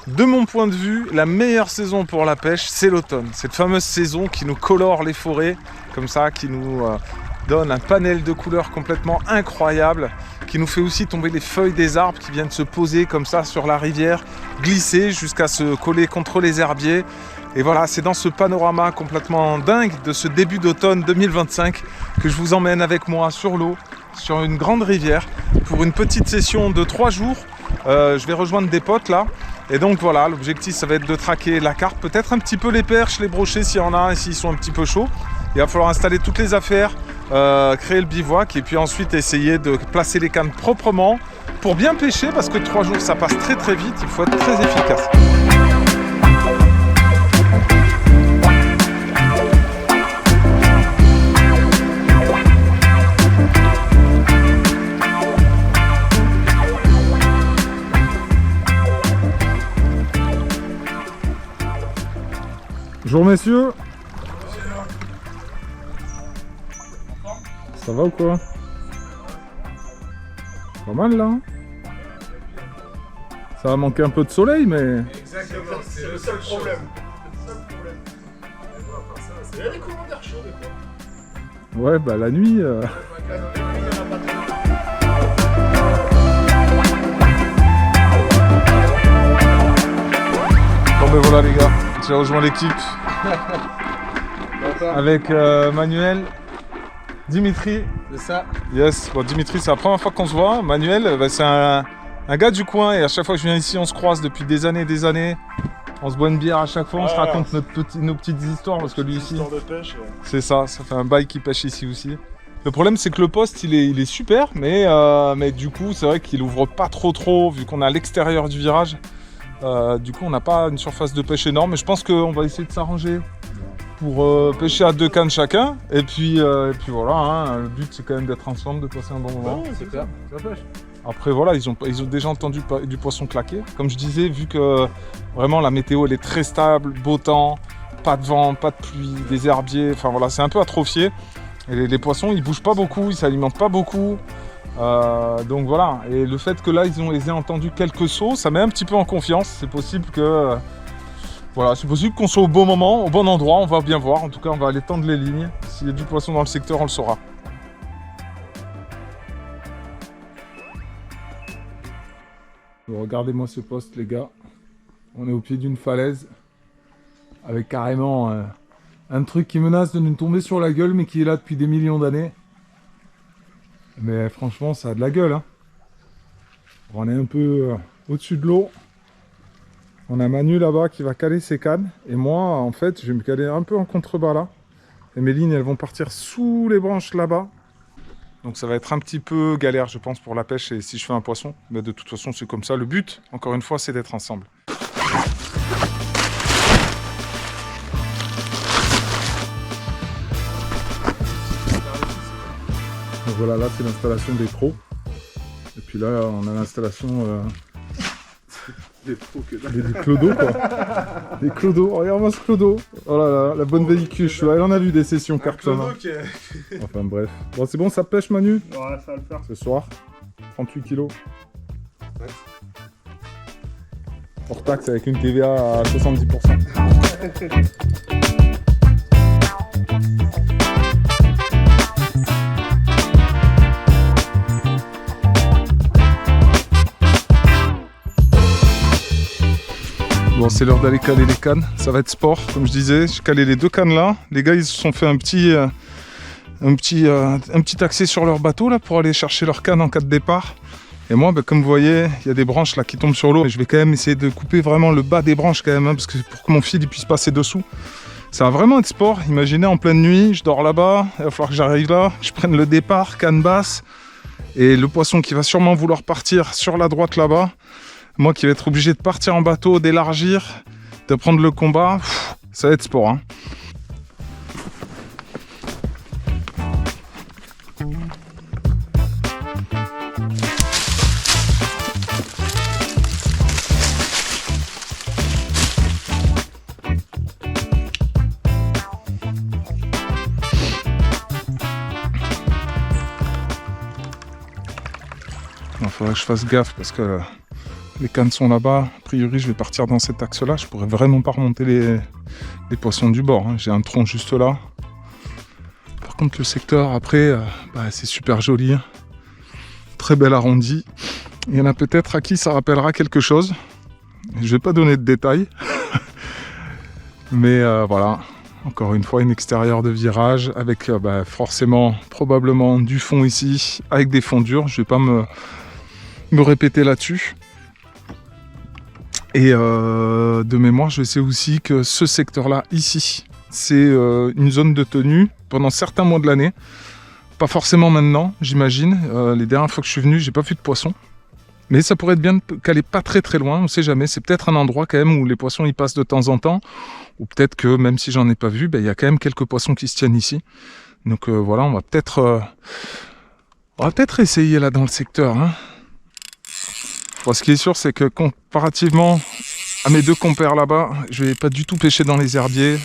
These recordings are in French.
De mon point de vue, la meilleure saison pour la pêche, c'est l'automne. Cette fameuse saison qui nous colore les forêts, comme ça, qui nous donne un panel de couleurs complètement incroyable, qui nous fait aussi tomber les feuilles des arbres qui viennent se poser comme ça sur la rivière, glisser jusqu'à se coller contre les herbiers. Et voilà, c'est dans ce panorama complètement dingue de ce début d'automne 2025 que je vous emmène avec moi sur l'eau, sur une grande rivière, pour une petite session de 3 jours. Je vais rejoindre des potes là. Et donc voilà, l'objectif ça va être de traquer la carpe, peut-être un petit peu les perches, les brochets s'il y en a et s'ils sont un petit peu chauds. Il va falloir installer toutes les affaires, créer le bivouac et puis ensuite essayer de placer les cannes proprement pour bien pêcher parce que 3 jours ça passe très très vite, il faut être très efficace. Bonjour messieurs. Ça va ou quoi? Pas mal là. Ça va manquer un peu de soleil mais... Exactement, c'est le seul problème. Il y a des courants d'air chaud des fois. Ouais bah la nuit... Bon ben voilà les gars, j'ai rejoint l'équipe. Avec Manuel, Dimitri. C'est ça. Yes, bon Dimitri c'est la première fois qu'on se voit. Manuel bah, c'est un gars du coin et à chaque fois que je viens ici on se croise depuis des années. On se boit une bière à chaque fois, on se raconte nos petites histoires parce que lui ici... Histoire de pêche. C'est ça fait un bail qui pêche ici aussi. Le problème c'est que le poste il est super mais du coup c'est vrai qu'il ouvre pas trop vu qu'on est à l'extérieur du virage. Du coup on n'a pas une surface de pêche énorme mais je pense qu'on va essayer de s'arranger pour pêcher à 2 cannes chacun et puis voilà hein, le but c'est quand même d'être ensemble, de passer un bon moment. Ouais, c'est clair, ça pêche. Après voilà ils ont déjà entendu du poisson claquer. Comme je disais, vu que vraiment la météo elle est très stable, beau temps, pas de vent, pas de pluie, des herbiers, enfin voilà c'est un peu atrophié et les poissons ils bougent pas beaucoup, ils s'alimentent pas beaucoup. Donc voilà, et le fait que là ils aient entendu quelques sauts, ça met un petit peu en confiance. C'est possible que voilà, c'est possible qu'on soit au bon moment, au bon endroit, on va bien voir. En tout cas, on va aller tendre les lignes. S'il y a du poisson dans le secteur, on le saura. Regardez-moi ce poste, les gars. On est au pied d'une falaise avec carrément un truc qui menace de nous tomber sur la gueule, mais qui est là depuis des millions d'années. Mais franchement, ça a de la gueule. Hein. On est un peu au-dessus de l'eau. On a Manu là-bas qui va caler ses cannes. Et moi, en fait, je vais me caler un peu en contrebas là. Et mes lignes, elles vont partir sous les branches là-bas. Donc ça va être un petit peu galère, je pense, pour la pêche. Et si je fais un poisson, mais de toute façon, c'est comme ça. Le but, encore une fois, c'est d'être ensemble. Donc voilà, là c'est l'installation des pros. Et puis là on a l'installation Des pros que du clodo quoi. Des clodos, regarde-moi ce clodo. Oh là là, la bonne vieille cuche. Elle en a vu des sessions carpe. Enfin bref. Bon c'est bon, ça pêche Manu? Ouais, ça va le faire. Ce soir, 38 kilos. Hors taxe avec une TVA à 70%. Bon, c'est l'heure d'aller caler les cannes, ça va être sport, comme je disais, j'ai calé les 2 cannes là. Les gars ils se sont fait un petit accès sur leur bateau là pour aller chercher leurs cannes en cas de départ. Et moi, comme vous voyez, il y a des branches là qui tombent sur l'eau. Et je vais quand même essayer de couper vraiment le bas des branches quand même, hein, parce que pour que mon fil il puisse passer dessous. Ça va vraiment être sport, imaginez en pleine nuit, je dors là-bas, il va falloir que j'arrive là, je prenne le départ, canne basse, et le poisson qui va sûrement vouloir partir sur la droite là-bas. Moi qui vais être obligé de partir en bateau, d'élargir, de prendre le combat, ça va être sport. Hein. Il faudrait que je fasse gaffe parce que Les cannes sont là-bas. A priori, je vais partir dans cet axe-là. Je pourrais vraiment pas remonter les poissons du bord. Hein. J'ai un tronc juste là. Par contre, le secteur, après, c'est super joli. Hein. Très bel arrondi. Il y en a peut-être à qui ça rappellera quelque chose. Je vais pas donner de détails. Mais voilà. Encore une fois, une extérieure de virage avec forcément, probablement du fond ici, avec des fonds durs. Je vais pas me répéter là-dessus. Et de mémoire, je sais aussi que ce secteur-là, ici, c'est une zone de tenue pendant certains mois de l'année. Pas forcément maintenant, j'imagine. Les dernières fois que je suis venu, j'ai pas vu de poissons. Mais ça pourrait être bien qu'elle est pas très très loin, on sait jamais. C'est peut-être un endroit quand même où les poissons y passent de temps en temps. Ou peut-être que même si j'en ai pas vu, il y a quand même quelques poissons qui se tiennent ici. Donc voilà, on va peut-être essayer là dans le secteur. Hein. Bon, ce qui est sûr, c'est que comparativement à mes deux compères là-bas, je vais pas du tout pêcher dans les herbiers.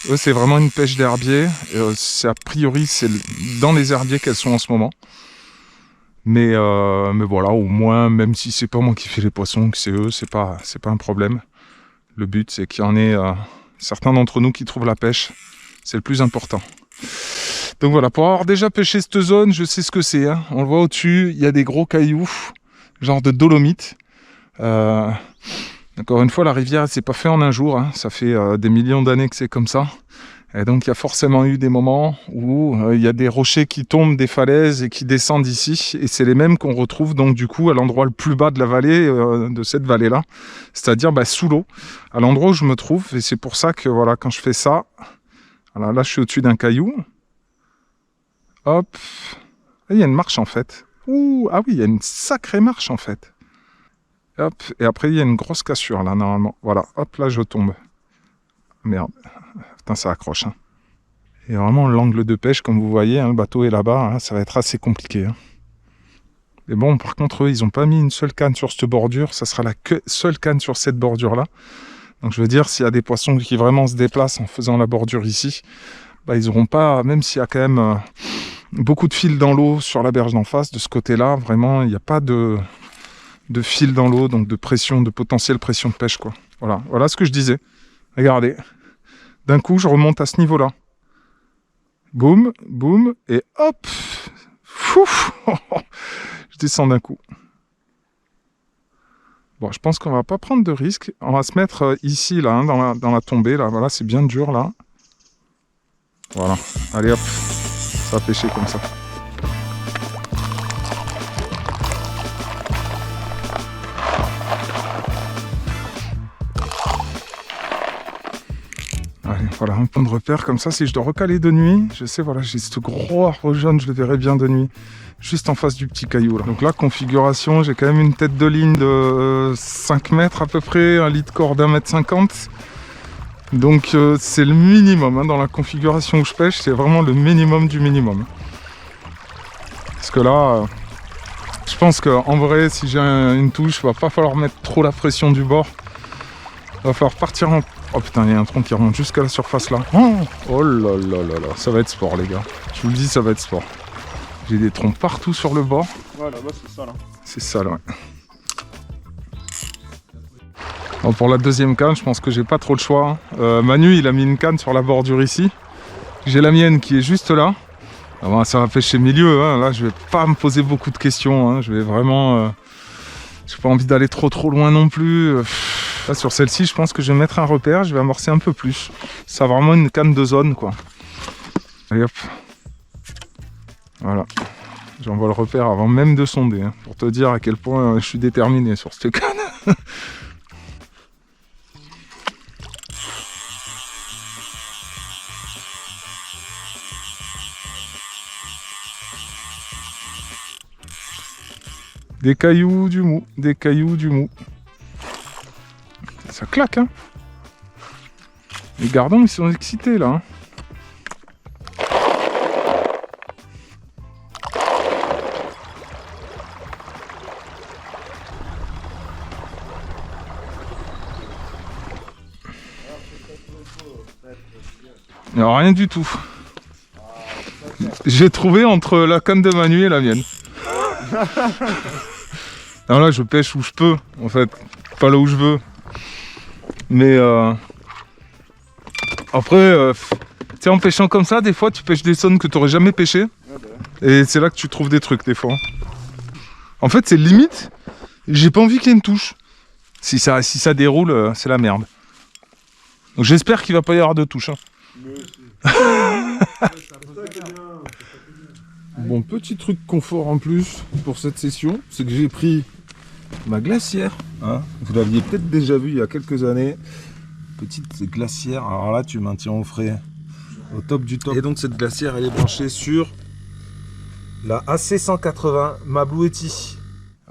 Eux, c'est vraiment une pêche d'herbier. C'est a priori, c'est dans les herbiers qu'elles sont en ce moment. Mais voilà, au moins, même si c'est pas moi qui fais les poissons, que c'est eux, c'est pas un problème. Le but, c'est qu'il y en ait certains d'entre nous qui trouvent la pêche. C'est le plus important. Donc voilà, pour avoir déjà pêché cette zone, je sais ce que c'est. Hein. On le voit au-dessus, il y a des gros cailloux, genre de dolomite. Encore une fois, la rivière, c'est pas fait en un jour. Hein. Ça fait des millions d'années que c'est comme ça. Et donc, il y a forcément eu des moments où il y a des rochers qui tombent des falaises et qui descendent ici. Et c'est les mêmes qu'on retrouve donc du coup à l'endroit le plus bas de la vallée, de cette vallée-là. C'est-à-dire sous l'eau, à l'endroit où je me trouve. Et c'est pour ça que voilà, quand je fais ça, voilà, là je suis au-dessus d'un caillou. Hop, il y a une marche en fait. Ouh, ah oui, il y a une sacrée marche en fait. Hop, et après il y a une grosse cassure là normalement. Voilà, hop, là je tombe. Merde. Putain, ça accroche. Hein. Et vraiment, l'angle de pêche, comme vous voyez, hein, le bateau est là-bas, hein, ça va être assez compliqué. Hein. Mais bon, par contre, eux, ils n'ont pas mis une seule canne sur cette bordure. Ça sera la seule canne sur cette bordure-là. Donc, je veux dire, s'il y a des poissons qui vraiment se déplacent en faisant la bordure ici, ils n'auront pas, même s'il y a quand même beaucoup de fils dans l'eau sur la berge d'en face, de ce côté-là, vraiment, il n'y a pas de fil dans l'eau, donc de pression, de potentielle pression de pêche, quoi. Voilà ce que je disais. Regardez. D'un coup, je remonte à ce niveau-là. Boum, boum, et hop, fouf, je descends d'un coup. Bon, je pense qu'on va pas prendre de risque. On va se mettre ici, là, hein, dans la tombée, là. Voilà, c'est bien dur, là. Voilà. Allez, hop, ça va pêcher comme ça. Allez, voilà, un point de repère comme ça. Si je dois recaler de nuit, je sais, voilà, j'ai ce gros arbre jaune, je le verrai bien de nuit, juste en face du petit caillou. Là. Donc là, configuration, j'ai quand même une tête de ligne de 5 mètres à peu près, un lit de corps d'1,50 m. Donc c'est le minimum, hein, dans la configuration où je pêche, c'est vraiment le minimum du minimum. Parce que là, je pense qu'en vrai, si j'ai une touche, il va pas falloir mettre trop la pression du bord. Il va falloir partir en... Oh putain, il y a un tronc qui remonte jusqu'à la surface là. Oh là là là là, ça va être sport les gars. Je vous le dis, ça va être sport. J'ai des troncs partout sur le bord. Ouais, là-bas c'est ça là. C'est ça là, ouais. Bon, pour la deuxième canne, je pense que j'ai pas trop le choix. Hein. Manu, il a mis une canne sur la bordure ici. J'ai la mienne qui est juste là. Ah ben, ça va pêcher milieu. Hein. Là, je vais pas me poser beaucoup de questions. Hein. Je vais vraiment... j'ai pas envie d'aller trop loin non plus. Là, sur celle-ci, je pense que je vais mettre un repère, je vais amorcer un peu plus. C'est vraiment une canne de zone, quoi. Allez hop. Voilà. J'envoie le repère avant même de sonder, hein, pour te dire à quel point je suis déterminé sur cette canne. Des cailloux, du mou, des cailloux, du mou. Ça claque, hein. Les gardons, ils sont excités, là. Hein. Non, rien du tout. J'ai trouvé entre la canne de Manu et la mienne. Alors là, je pêche où je peux, en fait. Pas là où je veux. Mais après, tu sais, en pêchant comme ça, des fois, tu pêches des zones que tu n'aurais jamais pêché. Et c'est là que tu trouves des trucs, des fois. En fait, c'est limite. J'ai pas envie qu'il y ait une touche. Si ça déroule, c'est la merde. Donc j'espère qu'il va pas y avoir de touche. Hein. Bon, petit truc confort en plus pour cette session, c'est que j'ai pris ma glacière. Hein. Vous l'aviez peut-être déjà vu il y a quelques années. Petite glacière. Alors là, tu maintiens au frais, au top du top. Et donc cette glacière, elle est branchée sur la AC180, ma Blue Yeti.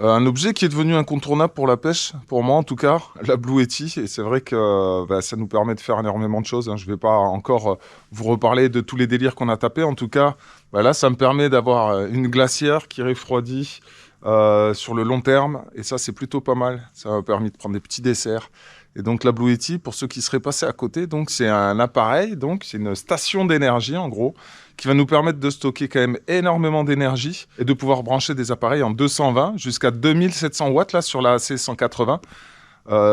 Un objet qui est devenu incontournable pour la pêche, pour moi en tout cas, la Blue Yeti. Et c'est vrai que ça nous permet de faire énormément de choses. Hein. Je ne vais pas encore vous reparler de tous les délires qu'on a tapés. En tout cas, là, ça me permet d'avoir une glacière qui refroidit sur le long terme. Et ça, c'est plutôt pas mal. Ça m'a permis de prendre des petits desserts. Et donc la Blue Yeti, pour ceux qui seraient passés à côté, donc c'est un appareil, donc c'est une station d'énergie en gros, qui va nous permettre de stocker quand même énormément d'énergie et de pouvoir brancher des appareils en 220 jusqu'à 2700 watts là sur la AC180.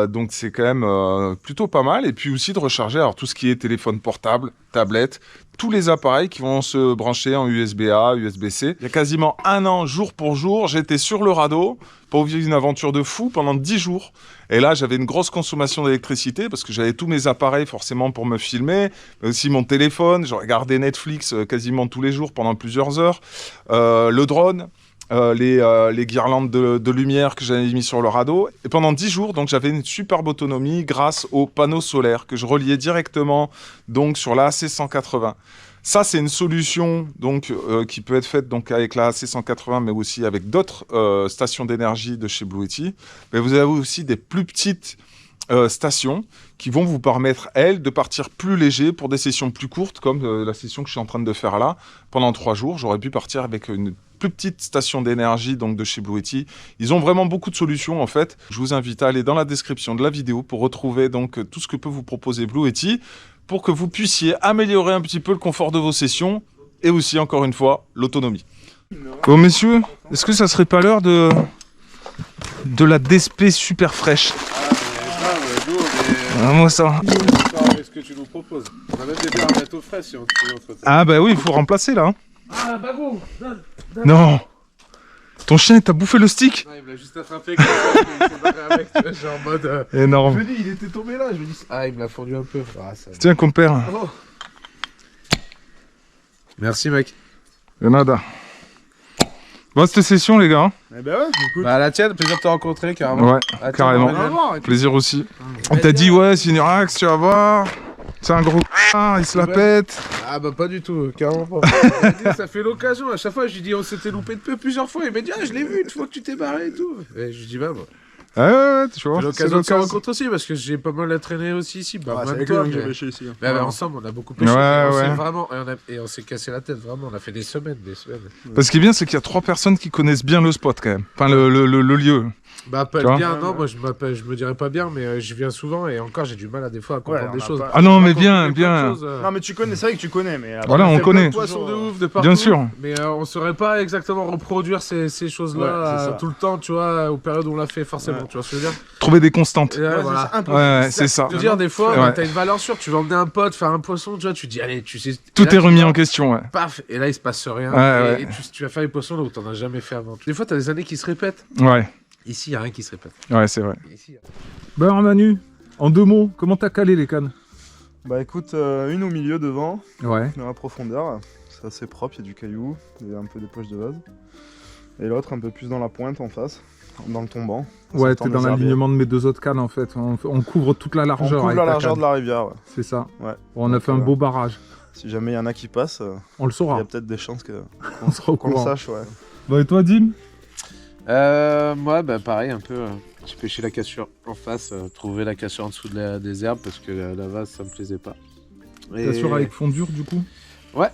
Donc c'est quand même plutôt pas mal. Et puis aussi de recharger alors tout ce qui est téléphone portable, tablette, tous les appareils qui vont se brancher en USB-A, USB-C. Il y a quasiment un an, jour pour jour, j'étais sur le radeau pour vivre une aventure de fou pendant 10 jours. Et là, j'avais une grosse consommation d'électricité parce que j'avais tous mes appareils forcément pour me filmer, mais aussi mon téléphone. Je regardais Netflix quasiment tous les jours pendant plusieurs heures. Le drone. Les guirlandes de lumière que j'avais mis sur le radeau. Et pendant 10 jours, donc, j'avais une superbe autonomie grâce aux panneaux solaires que je reliais directement donc, sur la AC180. Ça, c'est une solution donc, qui peut être faite donc, avec la AC180, mais aussi avec d'autres stations d'énergie de chez Blue Yeti. Mais vous avez aussi des plus petites stations qui vont vous permettre, elles, de partir plus léger pour des sessions plus courtes, comme la session que je suis en train de faire là. Pendant 3 jours, j'aurais pu partir avec une plus petite station d'énergie donc de chez Blue Yeti. Ils ont vraiment beaucoup de solutions en fait. Je vous invite à aller dans la description de la vidéo pour retrouver donc tout ce que peut vous proposer Blue Yeti pour que vous puissiez améliorer un petit peu le confort de vos sessions et aussi, encore une fois, l'autonomie. Bon messieurs, est-ce que ça serait pas l'heure de la DSP super fraîche? Moi ça. Qu'est-ce que tu nous proposes? On a même des bières bientôt frais si on te entretient. Ah bah oui, il faut remplacer là. Hein. Ah bah gros, non. Ton chien il t'a bouffé le stick? Non, il me l'a juste attrapé comme ça, il s'est barré avec, tu vois, genre en mode... Énorme. Je me dis, il était tombé là, je me dis... Ah, il me l'a fondu un peu. Ah, ça... Tiens compère. Oh. Merci mec. De nada. Bon, cette session les gars. Eh ben ouais, écoute. Bah la tienne, plaisir de te rencontrer carrément. Ouais, carrément. Plaisir aussi. On t'a dit ouais, c'est une Irax, tu vas voir. C'est un gros il se la pète. Ah bah pas du tout, carrément pas. Ça fait l'occasion, à chaque fois je lui dis on s'était loupé de peu plusieurs fois, il m'a dit ah je l'ai vu une fois que tu t'es barré et tout. Et je lui dis bah bon. Ouais, tu vois. C'est l'occasion de se rencontrer aussi parce que j'ai pas mal entraîné aussi ici. Bah, c'est avec toi que j'ai pêché ici. Hein. Bah, ensemble on a beaucoup pêché. Vraiment, et on s'est cassé la tête vraiment, on a fait des semaines. Parce ce qui est bien c'est qu'il y a 3 personnes qui connaissent bien le spot quand même. Enfin le lieu. Bah pas bien, non, moi je me dirais pas bien, mais je viens souvent et encore j'ai du mal à des fois à comprendre des choses. Pas... Ah non mais bien. Non mais tu connais, c'est vrai que tu connais, mais... Voilà, on connaît. Poissons de ouf de partout. Bien sûr. Mais on saurait pas exactement reproduire ces choses-là tout le temps, tu vois, aux périodes où on l'a fait forcément, tu vois ce que je veux dire. Trouver des constantes. Ouais, c'est ça. Je veux dire, des fois, t'as une valeur sûre, tu vas emmener un pote faire un poisson, tu vois, tu dis allez, tu sais... Tout est remis en question, ouais. Paf, et là il se passe rien. Et tu vas faire les poissons là où t'en as jamais fait avant. Des fois t'as des années qui se répètent. Ouais. Ici, il n'y a rien qui se répète. Ouais, c'est vrai. Ben Manu, en 2 mots, comment t'as calé les cannes? Bah écoute, une au milieu devant, ouais. Dans la profondeur, c'est assez propre, il y a du caillou, il y a un peu des poches de vase. Et l'autre un peu plus dans la pointe en face, dans le tombant. Ouais, t'es dans l'alignement de mes 2 autres cannes en fait. On couvre toute la largeur. On couvre la largeur de la rivière, ouais. C'est ça. Ouais. Bon, on a fait un beau barrage. Si jamais il y en a qui passent, on le saura. Il y a peut-être des chances qu'on le sache, ouais. Bon, et toi, Dim? Moi, bah pareil, un peu. J'ai pêché la cassure en face, trouvé la cassure en dessous des herbes parce que la vase ça me plaisait pas. Cassure avec fond dur du coup? Ouais.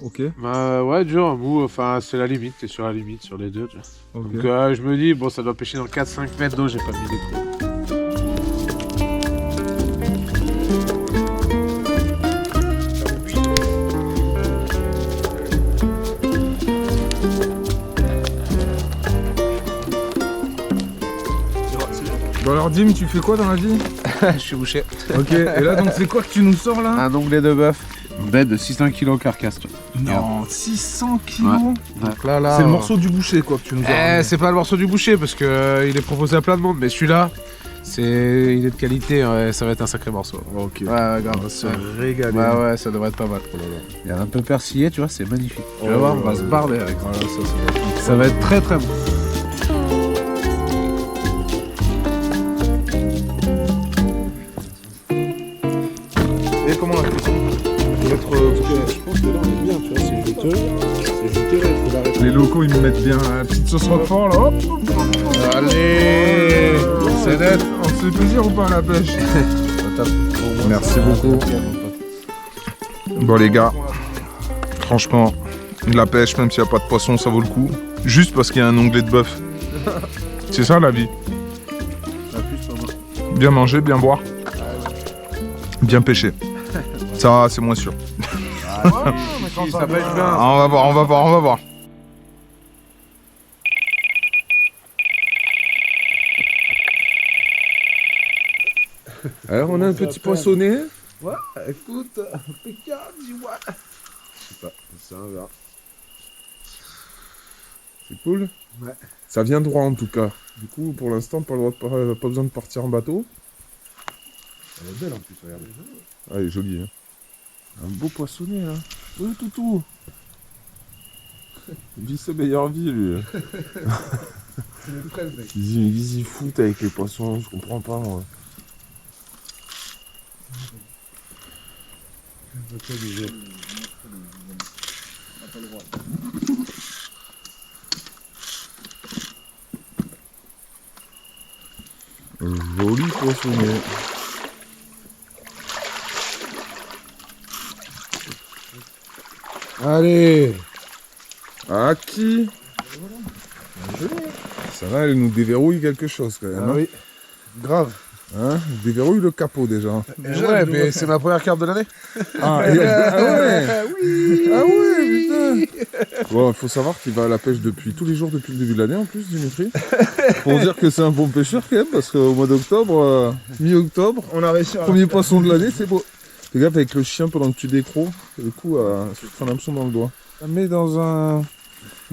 Ok. Bah ouais, dur, mou, enfin c'est la limite, t'es sur la limite sur les deux. Tu vois. Okay. Donc je me dis, bon ça doit pêcher dans 4-5 mètres d'eau, j'ai pas mis des trous. Jim, tu fais quoi dans la vie? Je suis bouché. Ok, et là donc c'est quoi que tu nous sors là? Un onglet de bœuf. Une bête de 600 kg carcasse. Non, 600 kilos. Donc là, C'est le morceau du boucher quoi que tu nous as ramené. C'est pas le morceau du boucher parce que il est proposé à plein de monde, mais celui-là, il est de qualité, ça va être un sacré morceau. Ok. Ouais, grave. On va se régaler. Ouais, ça devrait être pas mal. Il y a un peu persillé, tu vois, c'est magnifique. Tu vas voir, on va se barder avec. Voilà, Ça va être très très bon. Et comment la cuisson? Mettre, Je pense que là on est bien, tu vois, c'est juteux. C'est juteux, il faut l'arrêter. les locaux ils me mettent bien la petite sauce roquefort là. Hop. Allez, c'est net. On se fait plaisir ou pas à la pêche? Merci beaucoup. Bon les gars, franchement, la pêche, même s'il n'y a pas de poisson, ça vaut le coup. Juste parce qu'il y a un onglet de bœuf. C'est ça la vie. Bien manger, bien boire. Bien pêcher. Ça, c'est moins sûr. Ça pêche bien. Ah, on va voir, on va voir, on va voir. Alors, on a un petit poissonnet. Ouais, écoute, impeccable, dis-moi. Je sais pas, c'est un verre. C'est cool. Ouais. Ça vient droit en tout cas. Du coup, pour l'instant, pas besoin de partir en bateau. Elle est belle en plus, regarde. Ah, elle est jolie. Hein. Un beau poissonnet là. Oui, toutou. Il vit sa meilleure vie lui. C'est le presse, mec. Ils y foutent avec les poissons, je comprends pas moi. Joli poissonnet. Allez. À qui? Ça va, elle nous déverrouille quelque chose quand même. Ah hein. oui, grave. Hein, elle déverrouille le capot déjà. Ouais, mais c'est ma première carte de l'année. Ah ouais. Oui. Ah ouais, putain. Bon, il faut savoir qu'il va à la pêche depuis tous les jours depuis le début de l'année en plus, Dimitri. Pour dire que c'est un bon pêcheur quand même, parce qu'au mois d'octobre, mi-octobre, On a réussi à... premier poisson de l'année, c'est beau. Fais gaffe avec le chien pendant que tu décros, le coup, se fait un hameçon dans le doigt. Ça met dans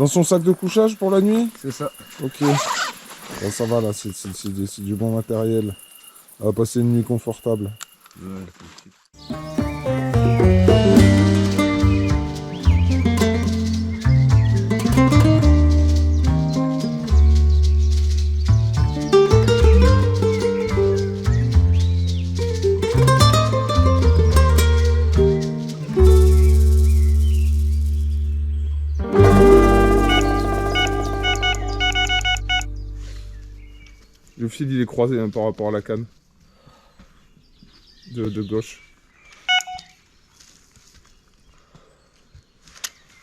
son sac de couchage pour la nuit? C'est ça. Ok. Bon, ça va là, c'est du bon matériel. On va passer une nuit confortable. Le fil il est croisé hein, par rapport à la canne de gauche.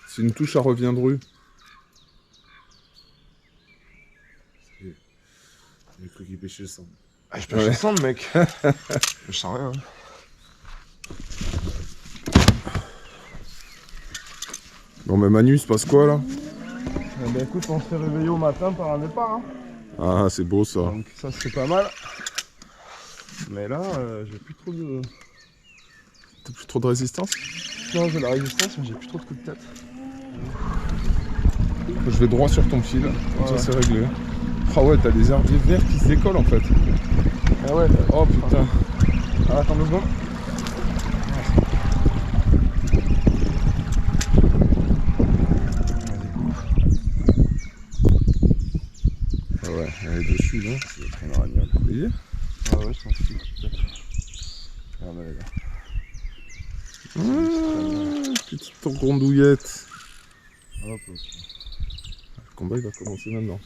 C'est une touche à reviendru. J'ai cru qu'il pêchait le sang. Ah, je pêche le sang, mec. Je sens rien. Bon mais Manu, il se passe quoi là? Eh ben écoute, on s'est réveillé au matin par un départ. Hein. Ah c'est beau ça. Donc ça c'est pas mal. Mais là, j'ai plus trop de... T'as plus trop de résistance? Non, j'ai la résistance, mais j'ai plus trop de coups de tête. Je vais droit sur ton fil, comme Ouais. ça c'est réglé. Ah ouais, t'as des herbiers verts qui se décollent en fait. Ah ouais. Oh putain. Ah, attends 2 secondes. Ah ouais, elle est dessus là. C'est très marragnole. Vous voyez? Ah ouais, je pense que peut-être. Regarde, elle est là. Petite rondouillette. Hop, hop. Le combat il va commencer maintenant.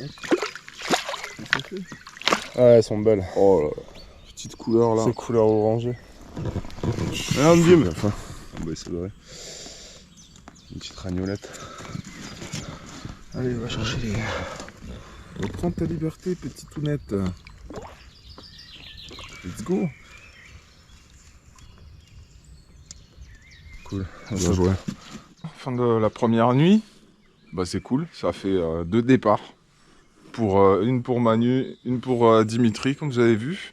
Ouais, elles sont belles. Oh là là. Petite couleur là. C'est couleur orangée. Ah, Dim. Enfin, bah, c'est vrai. Une petite ragnolette. Allez, va chercher les gars. Prends ta liberté, petite tounette. Let's go. Cool. Bien joué. Fin de la première nuit. Bah c'est cool. Ça fait 2 départs. Une pour Manu, une pour Dimitri, comme vous avez vu.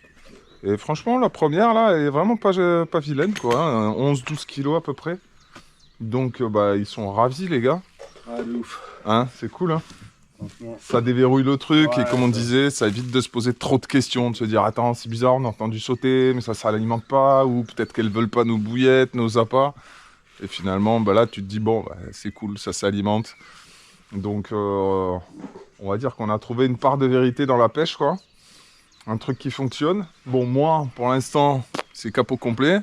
Et franchement, la première là, elle est vraiment pas vilaine quoi. Hein, 11-12 kilos à peu près. Donc bah ils sont ravis les gars. Ah, de ouf. Hein, c'est cool hein. Franchement. Ça déverrouille le truc Ouais, et comme on ça. disait, ça évite de se poser trop de questions, de se dire attends c'est bizarre, on a entendu sauter, mais ça l'alimente pas, ou peut-être qu'elles veulent pas nos bouillettes, nos appâts. Et finalement, bah là tu te dis bon, bah, c'est cool, ça s'alimente. Donc on va dire qu'on a trouvé une part de vérité dans la pêche quoi. Un truc qui fonctionne. Bon moi, pour l'instant, c'est capot complet.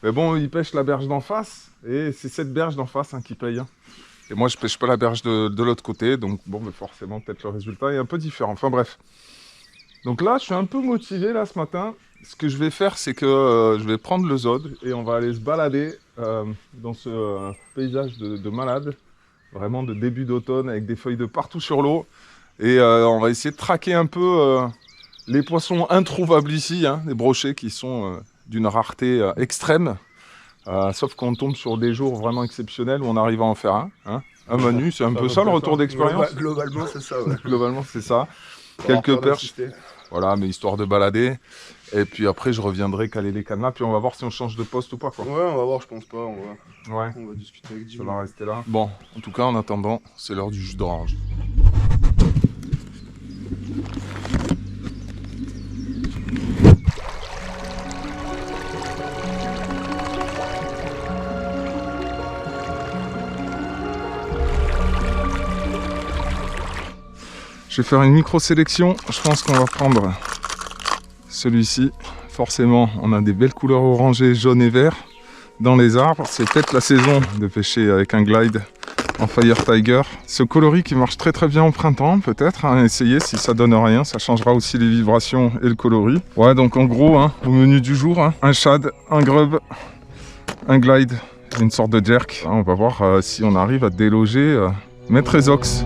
Mais bon, ils pêchent la berge d'en face, et c'est cette berge d'en face hein, qui paye. Hein. Et moi, je pêche pas la berge de l'autre côté, donc bon, mais forcément, peut-être le résultat est un peu différent. Enfin bref. Donc là, je suis un peu motivé là ce matin. Ce que je vais faire, c'est que je vais prendre le Zod et on va aller se balader dans ce paysage de malade, vraiment de début d'automne avec des feuilles de partout sur l'eau. Et on va essayer de traquer un peu les poissons introuvables ici, hein, des brochets qui sont d'une rareté extrême. Sauf qu'on tombe sur des jours vraiment exceptionnels où on arrive à en faire un. Hein. Un Manu, c'est un peu ça le retour d'expérience. Globalement, c'est ça, ouais. Globalement, c'est ça. Quelques perches. Voilà, mais histoire de balader. Et puis après, je reviendrai caler les cadenas. Puis on va voir si on change de poste ou pas. Quoi. Ouais, on va voir, je pense pas. Ouais, On va discuter avec Jim. ça va rester là. Bon, en tout cas, en attendant, c'est l'heure du jus d'orange. Je vais faire une micro-sélection. Je pense qu'on va prendre celui-ci. Forcément, on a des belles couleurs orangées, jaunes et verts dans les arbres. C'est peut-être la saison de pêcher avec un glide en Fire Tiger. Ce coloris qui marche très très bien au printemps, peut-être. Hein, essayez si ça donne rien. Ça changera aussi les vibrations et le coloris. Ouais, donc en gros, hein, au menu du jour, hein, un shad, un grub, un glide, une sorte de jerk. Hein, on va voir si on arrive à déloger Maître Ezox.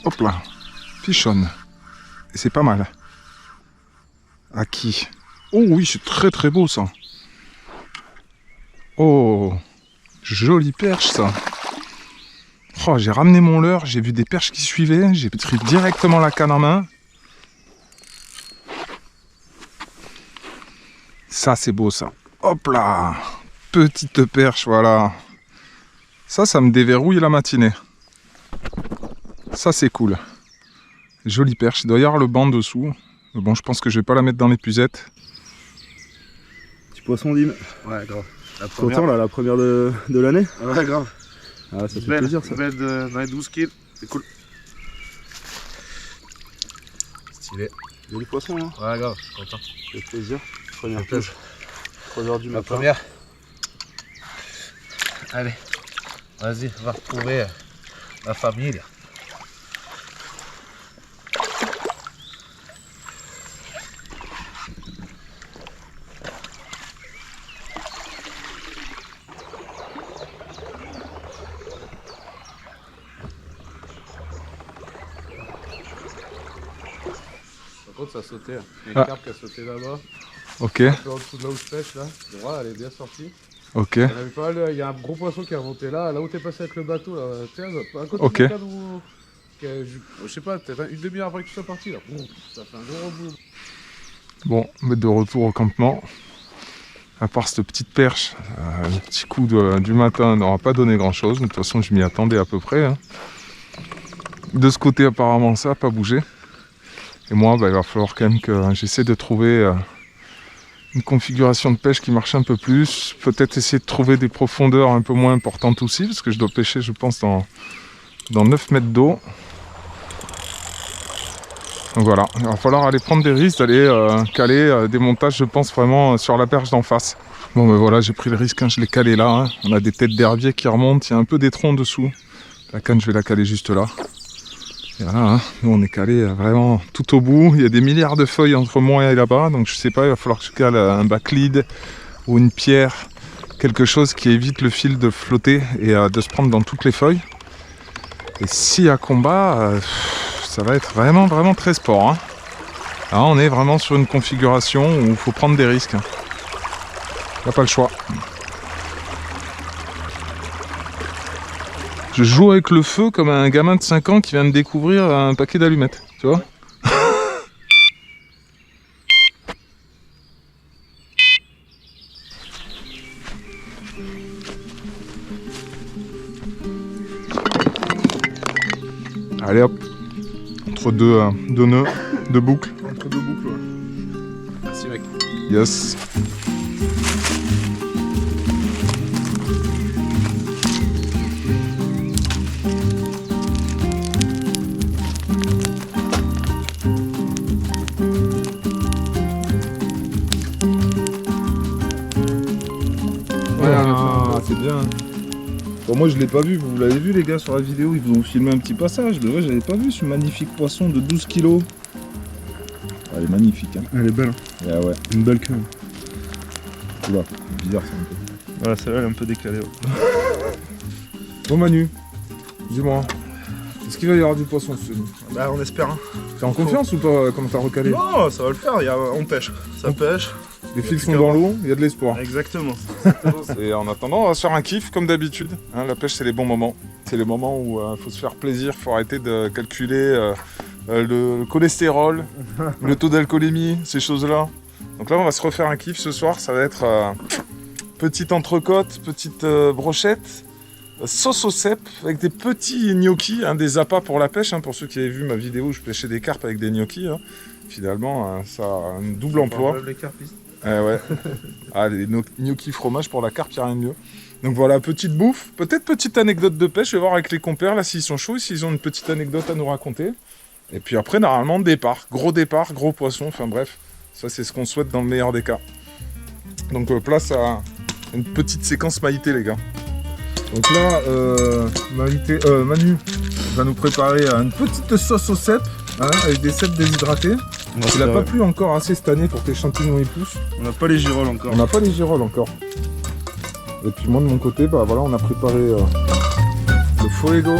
Hop là, fichonne. Et c'est pas mal. À qui? Oh oui, c'est très très beau ça. Oh, jolie perche ça. Oh, j'ai ramené mon leurre, j'ai vu des perches qui suivaient, j'ai pris directement la canne en main. Ça c'est beau ça. Hop là, petite perche, voilà. Ça me déverrouille la matinée. Ça c'est cool. Jolie perche. Il doit y avoir le banc dessous. Mais bon, je pense que je vais pas la mettre dans l'épuisette. Petit poisson, Dim. Ouais, grave. La Content là, la première de l'année? Ouais, grave. Ah, ça fait plaisir ça. Belle dans les 12 kills. C'est cool. Stylé. Joli poisson, hein. Ouais, grave, je suis content. Ça fait plaisir. Première Ça fait touche. 3h du La matin. première. Allez, vas-y, va retrouver la famille. Par contre, ça a sauté. Il y a une carpe qui a sauté là-bas. Ok. Un peu en dessous de là où je pêche, là. Tu vois, elle est bien sortie. Ok. Il y a un gros poisson qui est remonté là où t'es passé avec le bateau, là. Tiens, à côté Ok. du cadre où... Je sais pas, peut-être une demi-heure après que tu sois parti là. Ça fait un gros bout. Bon, on est de retour au campement. À part cette petite perche, le petit coup du matin n'aura pas donné grand chose. De toute façon, je m'y attendais à peu près. Hein. De ce côté, apparemment, ça n'a pas bougé. Et moi, il va falloir quand même que j'essaie de trouver une configuration de pêche qui marche un peu plus. Peut-être essayer de trouver des profondeurs un peu moins importantes aussi, parce que je dois pêcher, je pense, dans 9 mètres d'eau. Donc voilà, il va falloir aller prendre des risques, d'aller caler des montages, je pense, vraiment sur la berge d'en face. Bon ben voilà, j'ai pris le risque, hein, je l'ai calé là. Hein. On a des têtes d'herbier qui remontent, il y a un peu d'étron en dessous. La canne, je vais la caler juste là. Et voilà, hein, nous on est calé vraiment tout au bout. Il y a des milliards de feuilles entre moi et là-bas, donc je sais pas, il va falloir que je cale un backlead ou une pierre, quelque chose qui évite le fil de flotter et de se prendre dans toutes les feuilles. Et s'il y a combat... ça va être vraiment très sport. Hein. Là, on est vraiment sur une configuration où il faut prendre des risques. Il n'y a pas le choix. Je joue avec le feu comme un gamin de 5 ans qui vient de découvrir un paquet d'allumettes. Tu vois ? Allez hop. Entre deux nœuds, deux boucles. Entre deux boucles, ouais. Merci mec. Yes. C'est bien. Bon, moi je l'ai pas vu, vous l'avez vu les gars sur la vidéo, ils vous ont filmé un petit passage, mais ouais j'avais pas vu ce magnifique poisson de 12 kilos. Elle est magnifique hein. Elle est belle. Yeah, ouais, une belle queue. Oula, bizarre ça un peu. Voilà, celle-là elle est un peu décalée. Ouais. Bon Manu, dis-moi, est-ce qu'il va y avoir du poisson ce nuit ? Bah on espère hein. T'es en confiance ou pas quand t'as recalé ? Non, ça va le faire, on pêche. Ça pêche. Les fils sont dans l'eau, il y a de l'espoir. Exactement. Et en attendant, on va se faire un kiff comme d'habitude. Hein, la pêche, c'est les bons moments. C'est les moments où il faut se faire plaisir, il faut arrêter de calculer le cholestérol, le taux d'alcoolémie, ces choses-là. Donc là, on va se refaire un kiff ce soir. Ça va être petite entrecôte, petite brochette, sauce au cèpe avec des petits gnocchis, hein, des appâts pour la pêche. Hein, pour ceux qui avaient vu ma vidéo où je pêchais des carpes avec des gnocchis. Hein. Finalement, ça a un double emploi. Les carpistes. Ouais. Ah, les gnocchis fromage pour la carpe, il n'y a rien de mieux. Donc voilà, petite bouffe, peut-être petite anecdote de pêche, je vais voir avec les compères là s'ils sont chauds, s'ils ont une petite anecdote à nous raconter. Et puis après, normalement, départ, gros poisson, enfin bref, ça c'est ce qu'on souhaite dans le meilleur des cas. Donc place à une petite séquence Maïté les gars. Donc là, Manu va nous préparer une petite sauce au cèpe, hein, avec des cèpes déshydratés. Il n'a pas plu encore assez cette année pour que les champignons y poussent. On n'a pas les girolles encore. On n'a pas les girolles encore. Et puis moi de mon côté, bah voilà, on a préparé le fuego.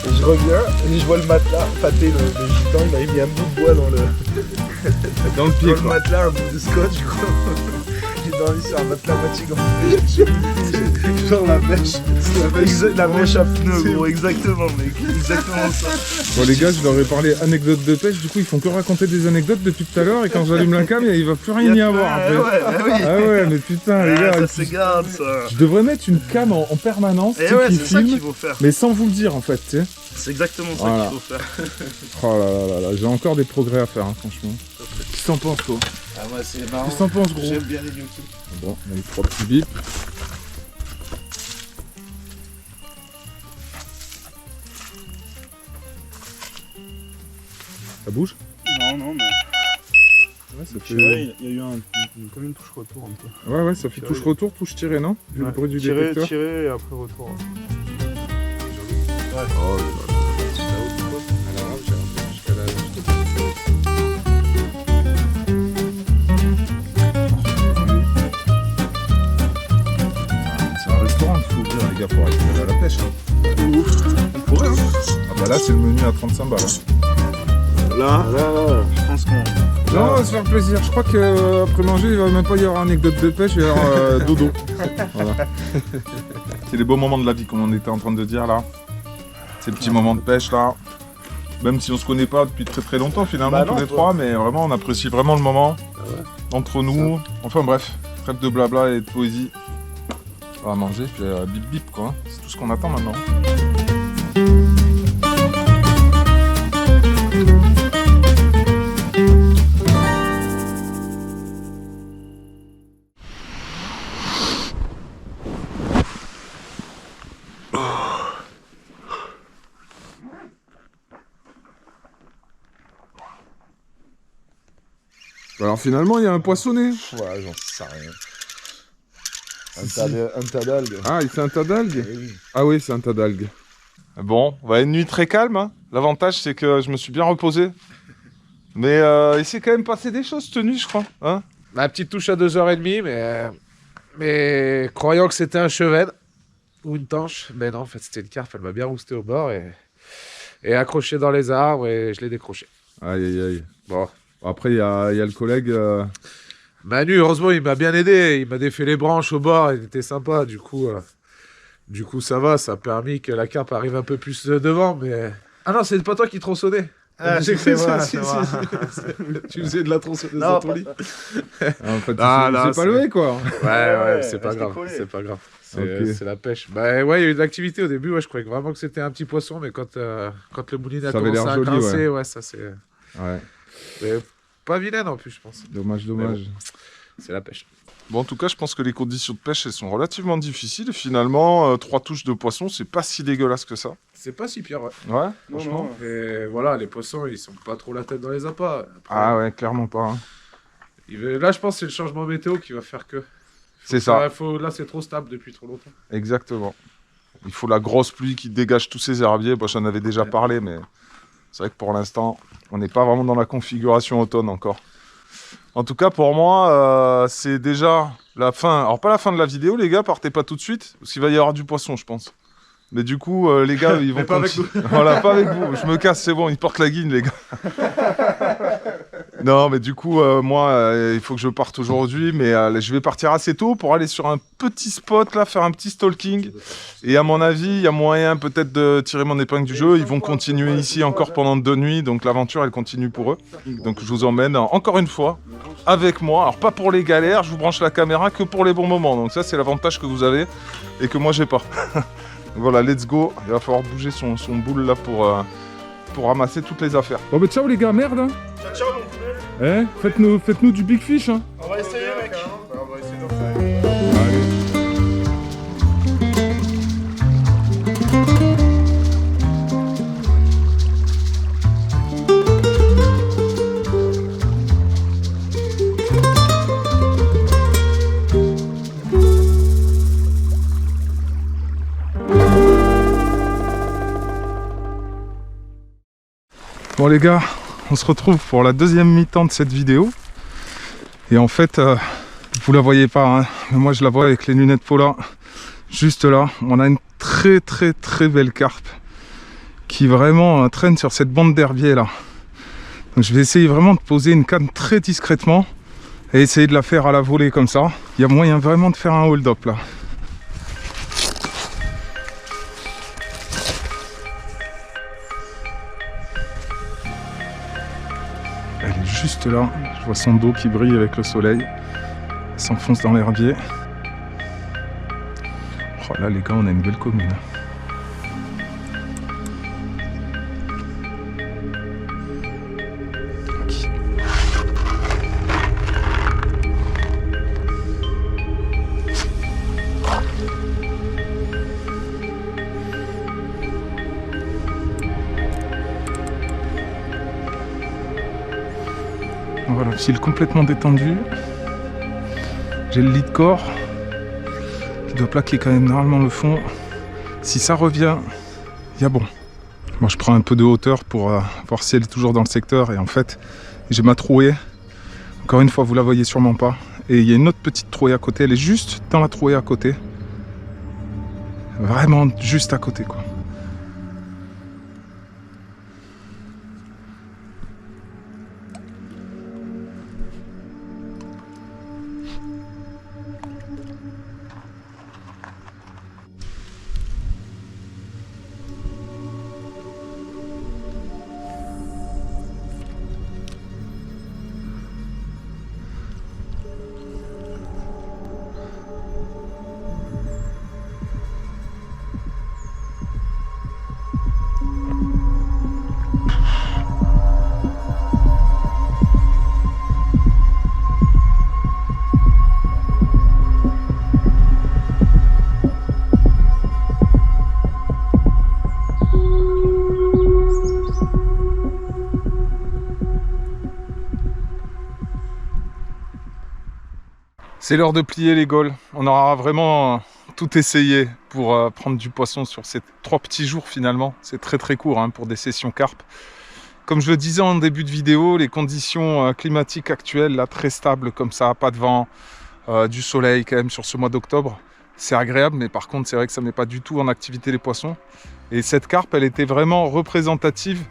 Et je reviens et je vois le matelas, pâté, le gitan, il m'avait mis un bout de bois dans le pied. Dans le matelas, un bout de scotch, quoi. J'ai dormi sur un matelas moitié gonflé. Genre la mèche. La mèche à pneus, gros, exactement, mec. Exactement ça. Bon les gars, je leur ai parlé anecdotes de pêche, du coup ils font que raconter des anecdotes depuis tout à l'heure et quand j'allume la cam, il va plus rien y avoir après. Oui. Ah ouais, mais putain les gars. Ça se garde ça. Je devrais mettre une cam en permanence Et ouais, qui c'est ça filme, qu'il faut faire. mais sans vous le dire en fait, tu sais. C'est exactement ça Voilà. qu'il faut faire. Oh là, j'ai encore des progrès à faire, hein, franchement. Qu'est-ce que t'en penses toi ? Ah moi c'est marrant. Qu'est-ce que t'en penses gros ? J'aime bien les gnocchis. Bon, on a eu 3 petits bips. Ça bouge ? Non, mais. Ouais, ça fait... Il y a eu comme une touche retour un peu. Ouais, ça fait touche-retour, touche-tiré, non ? Vu le bruit du détecteur. Tirer et après retour. Ouais. Oh, c'est un restaurant qu'il faut ouvrir les gars pour aller à la pêche. Hein. On pourrait, hein. Ah bah là c'est le menu à 35 balles. Là, je pense qu'on Non, on va se faire plaisir. Je crois qu'après manger, il va même pas y avoir anecdote de pêche, il va y avoir dodo. Voilà. C'est les beaux moments de la vie, comme on était en train de dire là. Ces petits moments de pêche là. Même si on se connaît pas depuis très très longtemps finalement, tous les trois, mais vraiment on apprécie vraiment le moment entre nous. Enfin bref, trêve de blabla et de poésie. On va manger, puis bip bip quoi. C'est tout ce qu'on attend maintenant. Alors finalement, il y a un poissonnet. Ouais, j'en sais rien. Un tas d'algues. Ah, c'est un tas d'algues? Oui. Ah oui, c'est un tas d'algues. Bon, on va une nuit très calme. Hein. L'avantage, c'est que je me suis bien reposé. Mais il s'est quand même passé des choses cette nuit, je crois. Hein, Ma petite touche à 2h30, mais croyant que c'était un chevette ou une tanche, mais non, en fait c'était une carpe, elle m'a bien rousté au bord et accroché dans les arbres et je l'ai décroché. Aïe aïe aïe. Bon. Après, il y a le collègue. Manu, heureusement, il m'a bien aidé, il m'a défait les branches au bord, il était sympa, du coup ça va, ça a permis que la carpe arrive un peu plus devant, mais... Ah non, c'est pas toi qui tronçonnais. Ah, j'ai c'est cru moi, ça, c'est moi. Tu faisais de la tronçonneuse Non, dans ton lit. En fait, Ah, là, c'est pas levé quoi. Ouais, c'est pas restez grave, collés. c'est pas grave. Ok. C'est la pêche. Bah ouais, il y a eu de l'activité au début, ouais, je croyais vraiment que c'était un petit poisson, mais quand le moulinet a Ça avait commencé l'air à joli, grincer, ouais, ça c'est... Ouais, Mais pas vilaine en plus, je pense. dommage. C'est la pêche. bon, en tout cas, je pense que les conditions de pêche, elles sont relativement difficiles. Et finalement, 3 touches de poisson, c'est pas si dégueulasse que ça. C'est pas si pire, ouais. Ouais, Non, franchement. non. Et voilà, les poissons, ils sont pas trop la tête dans les appâts. Après, Ah ouais, clairement pas. Hein. Là, je pense que c'est le changement météo qui va faire que... C'est ça. Là, c'est trop stable depuis trop longtemps. Exactement. Il faut la grosse pluie qui dégage tous ces herbiers. Bon, j'en avais déjà parlé, mais c'est vrai que pour l'instant, on n'est pas vraiment dans la configuration automne encore. En tout cas, pour moi, c'est déjà la fin. Alors, pas la fin de la vidéo, les gars, partez pas tout de suite, parce qu'il va y avoir du poisson, je pense. Mais du coup, les gars, ils vont pas avec continuer. Voilà, pas avec vous. Je me casse, c'est bon, ils portent la guine, les gars. Non, mais du coup, moi, il faut que je parte aujourd'hui, mais je vais partir assez tôt pour aller sur un petit spot, là, faire un petit stalking. Et à mon avis, il y a moyen peut-être de tirer mon épingle du jeu. Ils vont continuer ici encore pendant 2 nuits, donc l'aventure, elle continue pour eux. Donc je vous emmène encore une fois avec moi. Alors pas pour les galères, je vous branche la caméra que pour les bons moments. Donc ça, c'est l'avantage que vous avez et que moi, j'ai pas. Voilà, let's go. Il va falloir bouger son boule là pour ramasser toutes les affaires. Bon, bah ciao les gars, merde. Hein. Ciao mon poulet. Faites-nous du big fish. Hein. On va essayer, mec. On va essayer d'en faire. Allez. Bon les gars, on se retrouve pour la deuxième mi-temps de cette vidéo. Et en fait, vous la voyez pas, hein, mais moi je la vois avec les lunettes Polar. Juste là, on a une très belle carpe qui vraiment traîne sur cette bande d'herbier là. Donc je vais essayer vraiment de poser une canne très discrètement et essayer de la faire à la volée comme ça. Il y a moyen vraiment de faire un hold-up là. Elle est juste là, je vois son dos qui brille avec le soleil. Elle s'enfonce dans l'herbier. Oh là les gars, on a une belle commune. Voilà, le fil complètement détendu. J'ai le lead core qui doit plaquer quand même normalement le fond. Si ça revient, il y a bon. Moi je prends un peu de hauteur pour voir si elle est toujours dans le secteur. Et en fait, j'ai ma trouée. Encore une fois, vous la voyez sûrement pas. Et il y a une autre petite trouée à côté. Elle est juste dans la trouée à côté. Vraiment juste à côté quoi. C'est l'heure de plier les gaules. On aura vraiment tout essayé pour prendre du poisson sur ces 3 petits jours finalement. C'est très très court hein, pour des sessions carpe. Comme je le disais en début de vidéo, les conditions climatiques actuelles, là, très stables comme ça, pas de vent, du soleil quand même sur ce mois d'octobre, c'est agréable, mais par contre c'est vrai que ça ne met pas du tout en activité les poissons. Et cette carpe, elle était vraiment représentative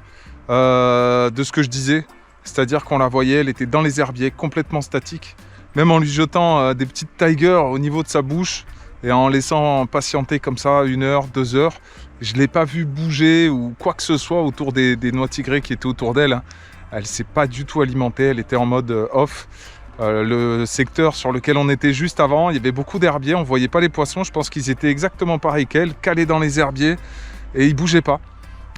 de ce que je disais, c'est-à-dire qu'on la voyait, elle était dans les herbiers, complètement statique, même en lui jetant des petites tigers au niveau de sa bouche et en laissant patienter comme ça 1 heure, 2 heures. Je ne l'ai pas vu bouger ou quoi que ce soit autour des noix tigrées qui étaient autour d'elle. Hein. Elle ne s'est pas du tout alimentée, elle était en mode off. Le secteur sur lequel on était juste avant, il y avait beaucoup d'herbiers, on ne voyait pas les poissons. Je pense qu'ils étaient exactement pareils qu'elle, calés dans les herbiers et ils ne bougeaient pas.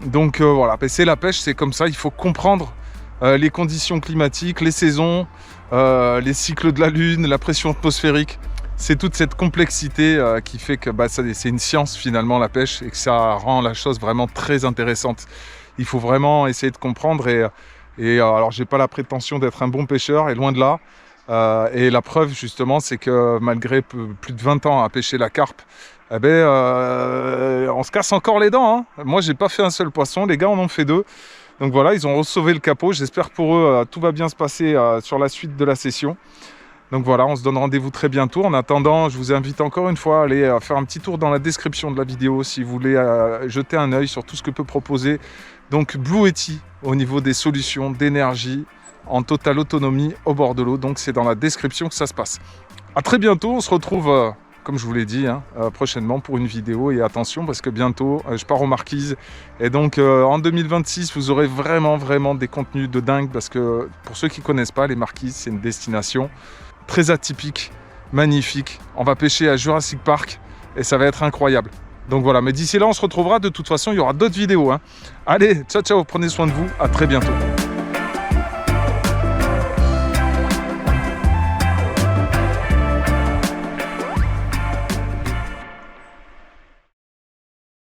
Donc voilà, c'est la pêche, c'est comme ça, il faut comprendre les conditions climatiques, les saisons, les cycles de la lune, la pression atmosphérique. C'est toute cette complexité qui fait que c'est une science finalement la pêche et que ça rend la chose vraiment très intéressante. Il faut vraiment essayer de comprendre et alors j'ai pas la prétention d'être un bon pêcheur et loin de là. Et la preuve justement c'est que malgré plus de 20 ans à pêcher la carpe, on se casse encore les dents. Hein. Moi j'ai pas fait un seul poisson, les gars en ont fait 2. Donc voilà, ils ont sauvé le capot. J'espère pour eux tout va bien se passer sur la suite de la session. Donc voilà, on se donne rendez-vous très bientôt. En attendant, je vous invite encore une fois à aller faire un petit tour dans la description de la vidéo si vous voulez jeter un œil sur tout ce que peut proposer donc Blue Yeti au niveau des solutions d'énergie en totale autonomie au bord de l'eau. Donc c'est dans la description que ça se passe. À très bientôt, on se retrouve comme je vous l'ai dit prochainement pour une vidéo. Et attention parce que bientôt je pars aux Marquises et donc en 2026 vous aurez vraiment des contenus de dingue parce que pour ceux qui ne connaissent pas, les Marquises c'est une destination très atypique, magnifique. On va pêcher à Jurassic Park et ça va être incroyable. Donc voilà, mais d'ici là, on se retrouvera. De toute façon, il y aura d'autres vidéos. Hein. Allez, ciao, ciao, prenez soin de vous. À très bientôt.